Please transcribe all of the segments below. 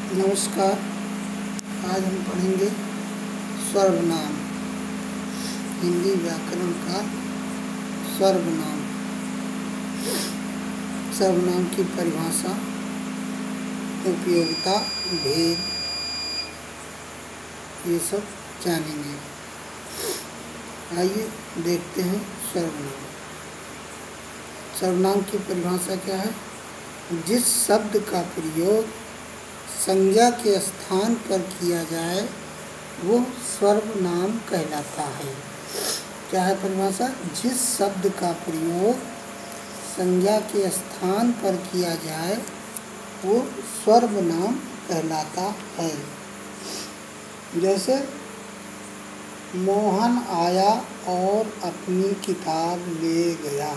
नमस्कार। आज हम पढ़ेंगे सर्वनाम, हिंदी व्याकरण का सर्वनाम। सर्वनाम की परिभाषा, उपयोगिता, भेद, ये सब जानेंगे। आइए देखते हैं सर्वनाम। सर्वनाम की परिभाषा क्या है? जिस शब्द का प्रयोग संज्ञा के स्थान पर किया जाए वो सर्वनाम कहलाता है। क्या है परिभाषा? जिस शब्द का प्रयोग संज्ञा के स्थान पर किया जाए वो सर्वनाम कहलाता है। जैसे मोहन आया और अपनी किताब ले गया।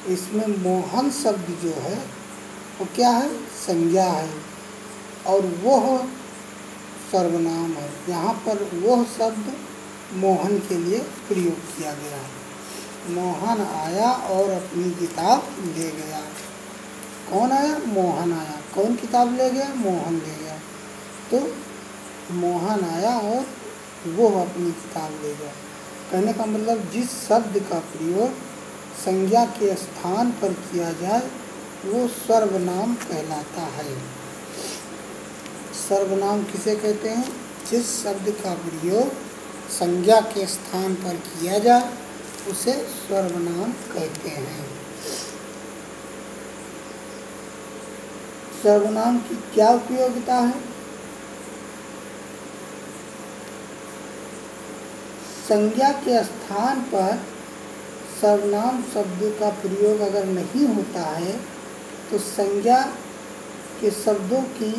इसमें मोहन शब्द जो है वो क्या है? संज्ञा है और वह सर्वनाम है। यहाँ पर वह शब्द मोहन के लिए प्रयोग किया गया है। मोहन आया और अपनी किताब ले गया। कौन आया? मोहन आया। कौन किताब ले गया? मोहन ले गया। तो मोहन आया और वह अपनी किताब ले गया। कहने का मतलब जिस शब्द का प्रयोग संज्ञा के स्थान पर किया जाए वो सर्वनाम कहलाता है। सर्वनाम किसे कहते हैं? जिस शब्द का प्रयोग संज्ञा के स्थान पर किया जाए उसे सर्वनाम कहते हैं। सर्वनाम की क्या उपयोगिता है? संज्ञा के स्थान पर सर्वनाम शब्द का प्रयोग अगर नहीं होता है तो संज्ञा के शब्दों की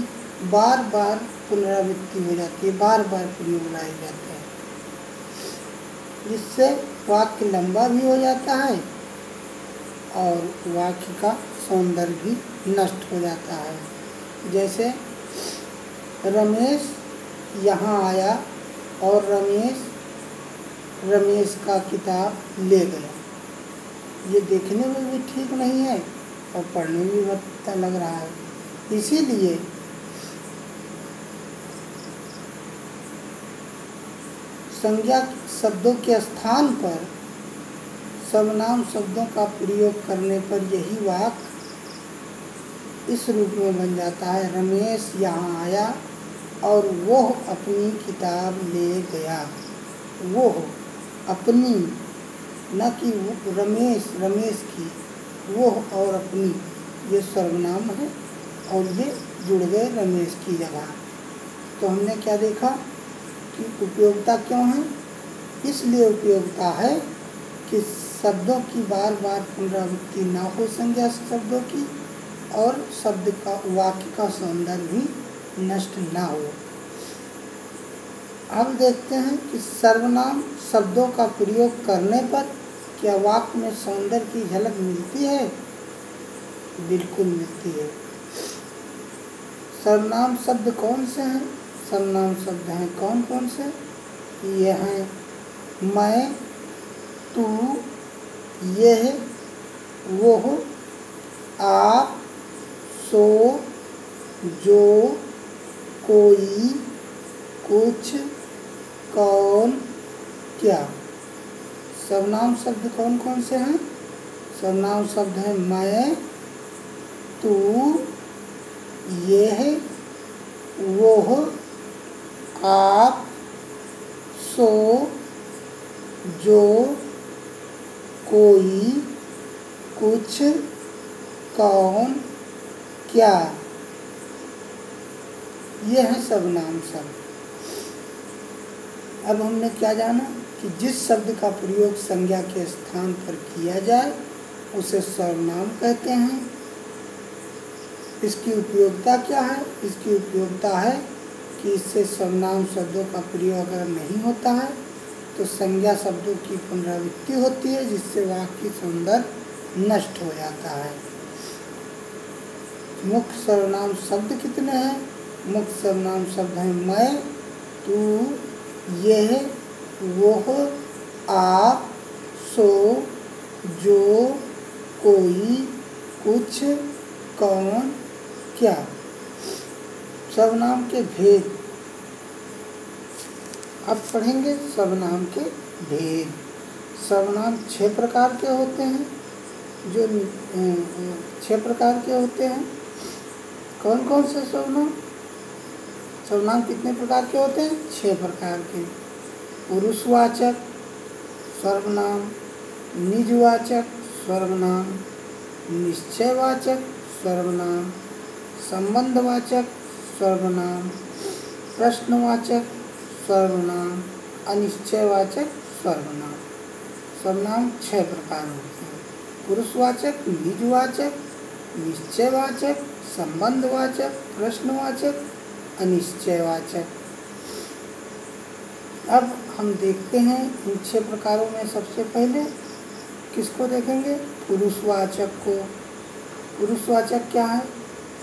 बार बार पुनरावृत्ति हो जाती है, बार बार प्रयोग लाए जाते हैं, जिससे वाक्य लंबा भी हो जाता है और वाक्य का सौंदर्य भी नष्ट हो जाता है। जैसे रमेश यहाँ आया और रमेश का किताब ले गया। ये देखने में भी ठीक नहीं है और पढ़ने में भी अच्छा लग रहा है। इसीलिए संज्ञा शब्दों के स्थान पर सर्वनाम शब्दों का प्रयोग करने पर यही वाक्य इस रूप में बन जाता है। रमेश यहाँ आया और वह अपनी किताब ले गया। वो अपनी, न कि रमेश की, वो और अपनी, ये सर्वनाम है और ये जुड़ गए रमेश की जगह। तो हमने क्या देखा कि उपयोगिता क्यों है? इसलिए उपयोगिता है कि शब्दों की बार बार पुनरावृत्ति ना हो संज्ञा शब्दों की, और शब्द का, वाक्य का सौंदर्य भी नष्ट ना हो। अब देखते हैं कि सर्वनाम शब्दों का प्रयोग करने पर क्या वाक्य में सौंदर्य की झलक मिलती है? बिल्कुल मिलती है। सर्वनाम शब्द कौन से हैं? सर्वनाम शब्द हैं कौन कौन से? ये हैं मैं, तू, यह, वो, आप, सो, जो, कोई, कुछ, कौन, क्या। सर्वनाम शब्द कौन कौन से हैं? सर्वनाम शब्द हैं मैं, तू, यह, वो, आप, सो, जो, कोई, कुछ, कौन, क्या। ये है सर्वनाम शब्द। अब हमने क्या जाना कि जिस शब्द का प्रयोग संज्ञा के स्थान पर किया जाए उसे सर्वनाम कहते हैं। इसकी उपयोगिता क्या है? इसकी उपयोगिता है कि इससे सर्वनाम शब्दों का प्रयोग अगर नहीं होता है तो संज्ञा शब्दों की पुनरावृत्ति होती है, जिससे वाक्य सौंदर्य नष्ट हो जाता है। मुख्य सर्वनाम शब्द कितने हैं? मुख्य सर्वनाम शब्द हैं मैं, तू, यह, वो, आप, सो, जो, कोई, कुछ, कौन, क्या। सर्वनाम के भेद। अब पढ़ेंगे सर्वनाम के भेद। सर्वनाम 6 प्रकार के होते हैं, जो 6 प्रकार के होते हैं। कौन कौन से सर्वनाम? सर्वनाम कितने प्रकार के होते हैं? 6 प्रकार के। पुरुषवाचक सर्वनाम, निजवाचक सर्वनाम, निश्चयवाचक सर्वनाम, संबंधवाचक सर्वनाम, प्रश्नवाचक सर्वनाम, अनिश्चयवाचक सर्वनाम। सर्वनाम 6 प्रकार होते हैं। पुरुषवाचक, निजवाचक, निश्चयवाचक, संबंधवाचक, प्रश्नवाचक, अनिश्चयवाचक। अब हम देखते हैं इन 6 प्रकारों में सबसे पहले किसको देखेंगे? पुरुषवाचक को। पुरुषवाचक क्या है?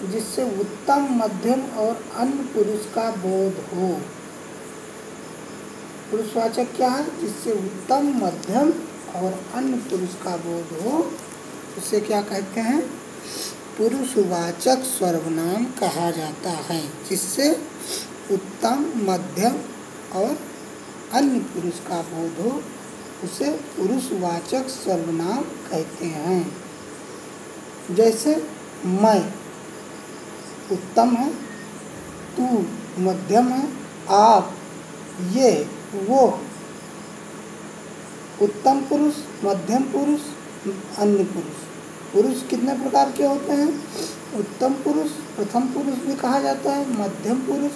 जिससे उत्तम, मध्यम और अन्य पुरुष का बोध हो। पुरुषवाचक क्या है? जिससे उत्तम, मध्यम और अन्य पुरुष का बोध हो, उसे क्या कहते हैं? पुरुषवाचक सर्वनाम कहा जाता है। जिससे उत्तम, मध्यम और अन्य पुरुष का बोध हो, उसे पुरुषवाचक सर्वनाम कहते हैं। जैसे मैं उत्तम है, तू मध्यम है, आप, ये, वो। उत्तम पुरुष, मध्यम पुरुष, अन्य पुरुष। पुरुष कितने प्रकार के होते हैं? उत्तम पुरुष, प्रथम पुरुष भी कहा जाता है, मध्यम पुरुष,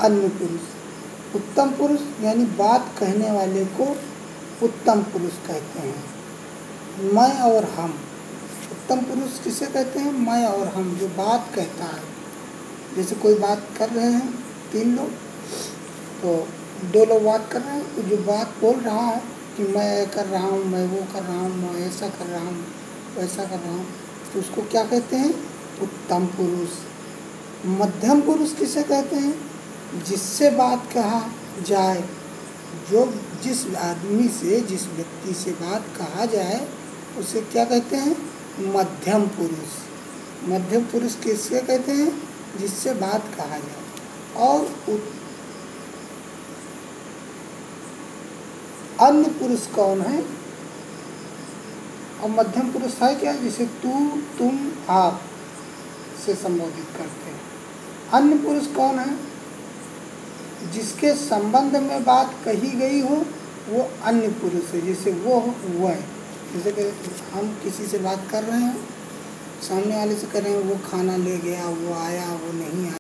अन्य पुरुष। उत्तम पुरुष यानी बात कहने वाले को उत्तम पुरुष कहते हैं। मैं और हम। उत्तम पुरुष किसे कहते हैं? मैं और हम, जो बात कहता है। जैसे कोई बात कर रहे हैं 3 लोग, तो 2 लोग बात कर रहे हैं, तो जो बात बोल रहा है कि मैं ये कर रहा हूँ, मैं वो कर रहा हूँ, मैं ऐसा कर रहा हूँ, वैसा कर रहा हूँ, तो उसको क्या कहते हैं? उत्तम पुरुष। मध्यम पुरुष किसे कहते हैं? जिससे बात कहा जाए, जो जिस आदमी से, जिस व्यक्ति से बात कहा जाए, उसे क्या कहते हैं? मध्यम पुरुष। मध्यम पुरुष किससे कहते हैं? जिससे बात कहा जाए। और अन्य पुरुष कौन है? और मध्यम पुरुष है क्या? जिसे तू, तुम, आप से संबोधित करते हैं। अन्य पुरुष कौन है? जिसके संबंध में बात कही गई हो, वो अन्य पुरुष है। जैसे वो हो, वो है। जैसे कि हम किसी से बात कर रहे हैं, सामने वाले से कर रहे हैं, वो खाना ले गया, वो आया, वो नहीं आया।